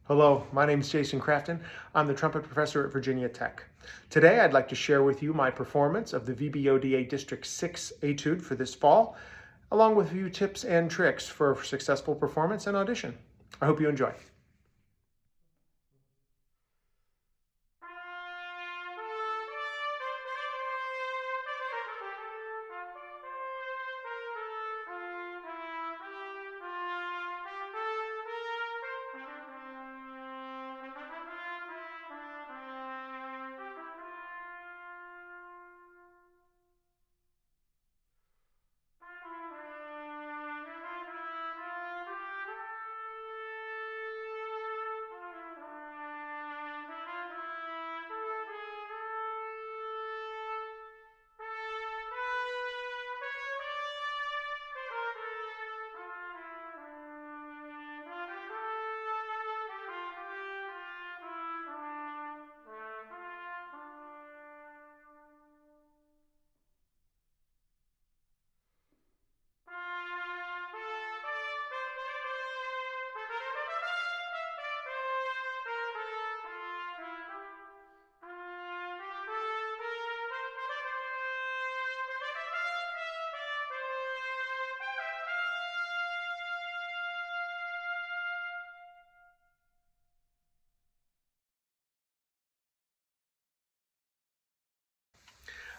Hello, my name is Jason Crafton. I'm the trumpet professor at Virginia Tech. Today I'd like to share with you my performance of the VBODA District VI Etude for this fall, along with a few tips and tricks for successful performance and audition. I hope you enjoy.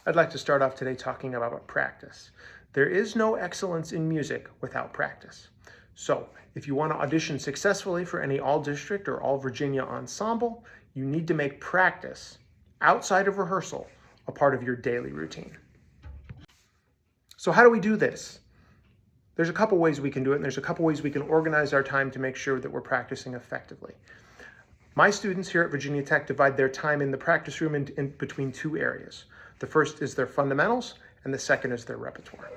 I'd like to start off today talking about practice. There is no excellence in music without practice. So if you want to audition successfully for any all-district or all-Virginia ensemble, you need to make practice outside of rehearsal a part of your daily routine. So how do we do this? There's a couple ways we can do it, and there's a couple ways we can organize our time to make sure that we're practicing effectively. My students here at Virginia Tech divide their time in the practice room in between two areas. The first is their fundamentals, and the second is their repertoire.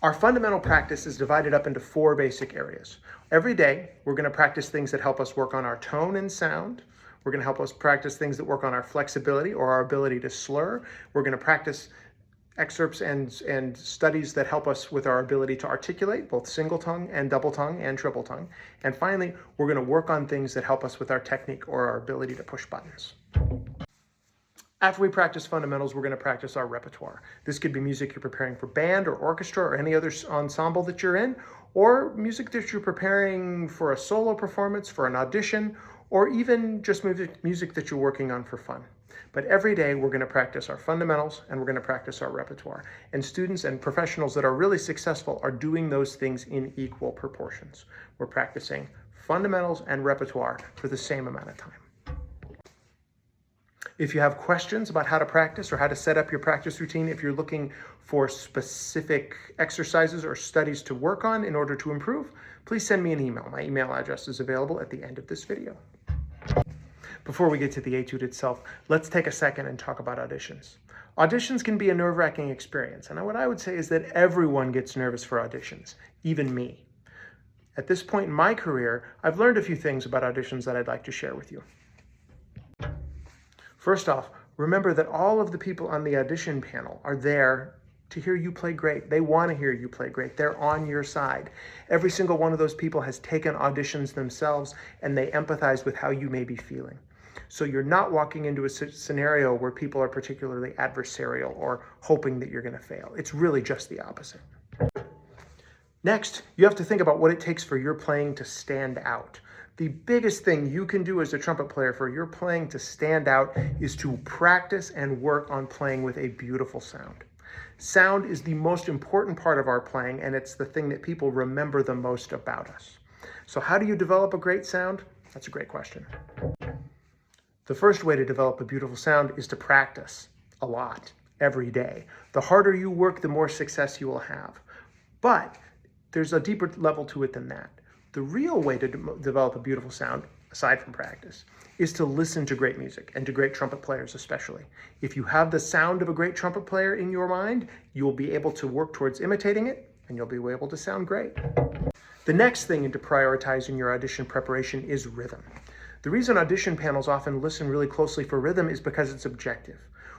Our fundamental practice is divided up into four basic areas. Every day, we're going to practice things that help us work on our tone and sound. We're going to help us practice things that work on our flexibility or our ability to slur. We're going to practice excerpts and studies that help us with our ability to articulate, both single tongue and double tongue and triple tongue. And finally, we're going to work on things that help us with our technique or our ability to push buttons. After we practice fundamentals, we're going to practice our repertoire. This could be music you're preparing for band or orchestra or any other ensemble that you're in, or music that you're preparing for a solo performance, for an audition, or even just music that you're working on for fun. But every day we're going to practice our fundamentals and we're going to practice our repertoire. And students and professionals that are really successful are doing those things in equal proportions. We're practicing fundamentals and repertoire for the same amount of time. If you have questions about how to practice or how to set up your practice routine, if you're looking for specific exercises or studies to work on in order to improve, please send me an email. My email address is available at the end of this video. Before we get to the etude itself, let's take a second and talk about auditions. Auditions can be a nerve-wracking experience, and what I would say is that everyone gets nervous for auditions, even me. At this point in my career, I've learned a few things about auditions that I'd like to share with you. First off, remember that all of the people on the audition panel are there to hear you play great. They want to hear you play great. They're on your side. Every single one of those people has taken auditions themselves, and they empathize with how you may be feeling. So you're not walking into a scenario where people are particularly adversarial or hoping that you're going to fail. It's really just the opposite. Next, you have to think about what it takes for your playing to stand out. The biggest thing you can do as a trumpet player for your playing to stand out is to practice and work on playing with a beautiful sound. Sound is the most important part of our playing, and it's the thing that people remember the most about us. So how do you develop a great sound? That's a great question. The first way to develop a beautiful sound is to practice a lot, every day. The harder you work, the more success you will have. But there's a deeper level to it than that. The real way to develop a beautiful sound, aside from practice, is to listen to great music, and to great trumpet players especially. If you have the sound of a great trumpet player in your mind, you'll be able to work towards imitating it, and you'll be able to sound great. The next thing to prioritize in your audition preparation is rhythm. The reason audition panels often listen really closely for rhythm is because it's objective.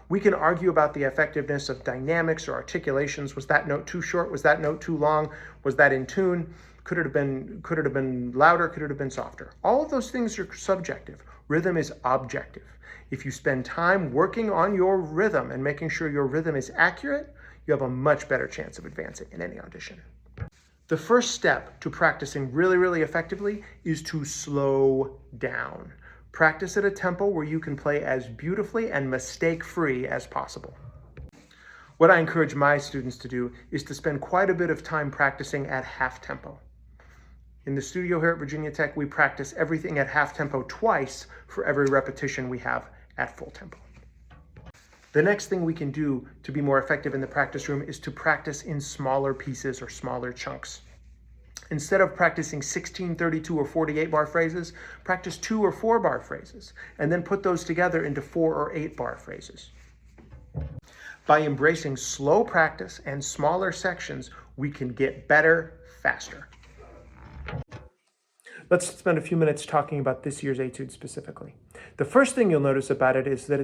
We can argue about the effectiveness of dynamics or articulations. Was that note too short? Was that note too long? Was that in tune? Could it have been louder? Could it have been softer? All of those things are subjective. Rhythm is objective. If you spend time working on your rhythm and making sure your rhythm is accurate, you have a much better chance of advancing in any audition. The first step to practicing really, really effectively is to slow down. Practice at a tempo where you can play as beautifully and mistake-free as possible. What I encourage my students to do is to spend quite a bit of time practicing at half tempo. In the studio here at Virginia Tech, we practice everything at half tempo twice for every repetition we have at full tempo. The next thing we can do to be more effective in the practice room is to practice in smaller pieces or smaller chunks. Instead of practicing 16, 32, or 48 bar phrases, practice 2 or 4 bar phrases, and then put those together into 4 or 8 bar phrases. By embracing slow practice and smaller sections, we can get better faster. Let's spend a few minutes talking about this year's Etude specifically. The first thing you'll notice about it is that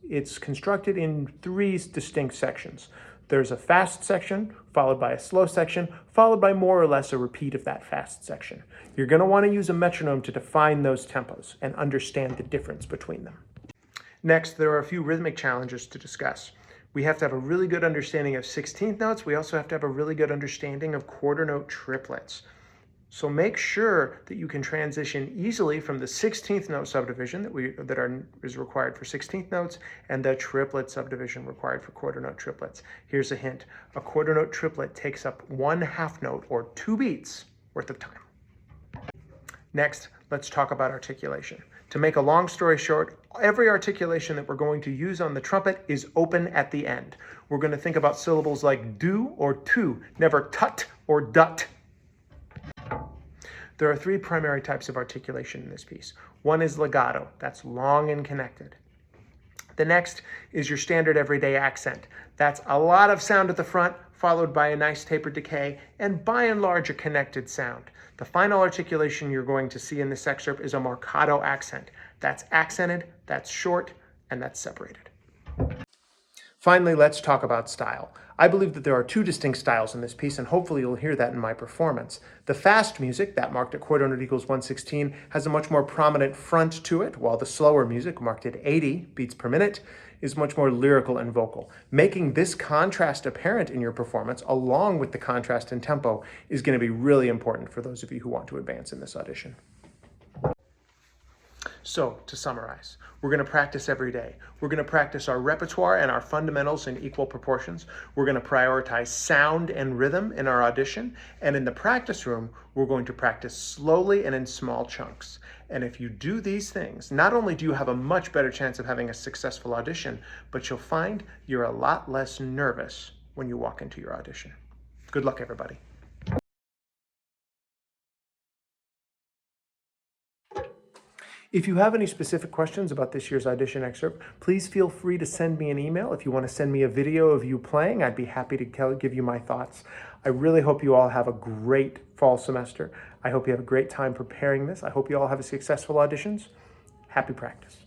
it's constructed in 3 distinct sections. There's a fast section, followed by a slow section, followed by more or less a repeat of that fast section. You're going to want to use a metronome to define those tempos and understand the difference between them. Next, there are a few rhythmic challenges to discuss. We have to have a really good understanding of 16th notes. We also have to have a really good understanding of quarter note triplets. So make sure that you can transition easily from the 16th note subdivision is required for 16th notes and the triplet subdivision required for quarter note triplets. Here's a hint. A quarter note triplet takes up 1 half note or 2 beats worth of time. Next, let's talk about articulation. To make a long story short, every articulation that we're going to use on the trumpet is open at the end. We're going to think about syllables like do or tu, never tut or dut. There are 3 primary types of articulation in this piece. One is legato, that's long and connected. The next is your standard everyday accent. That's a lot of sound at the front, followed by a nice tapered decay, and by and large a connected sound. The final articulation you're going to see in this excerpt is a marcato accent. That's accented, that's short, and that's separated. Finally, let's talk about style. I believe that there are 2 distinct styles in this piece, and hopefully you'll hear that in my performance. The fast music, that marked at quarter note equals 116, has a much more prominent front to it, while the slower music, marked at 80 beats per minute, is much more lyrical and vocal. Making this contrast apparent in your performance, along with the contrast in tempo, is going to be really important for those of you who want to advance in this audition. So, to summarize, we're going to practice every day. We're going to practice our repertoire and our fundamentals in equal proportions. We're going to prioritize sound and rhythm in our audition. And in the practice room, we're going to practice slowly and in small chunks. And if you do these things, not only do you have a much better chance of having a successful audition, but you'll find you're a lot less nervous when you walk into your audition. Good luck, everybody. If you have any specific questions about this year's audition excerpt, please feel free to send me an email. If you want to send me a video of you playing, I'd be happy to give you my thoughts. I really hope you all have a great fall semester. I hope you have a great time preparing this. I hope you all have successful auditions. Happy practice.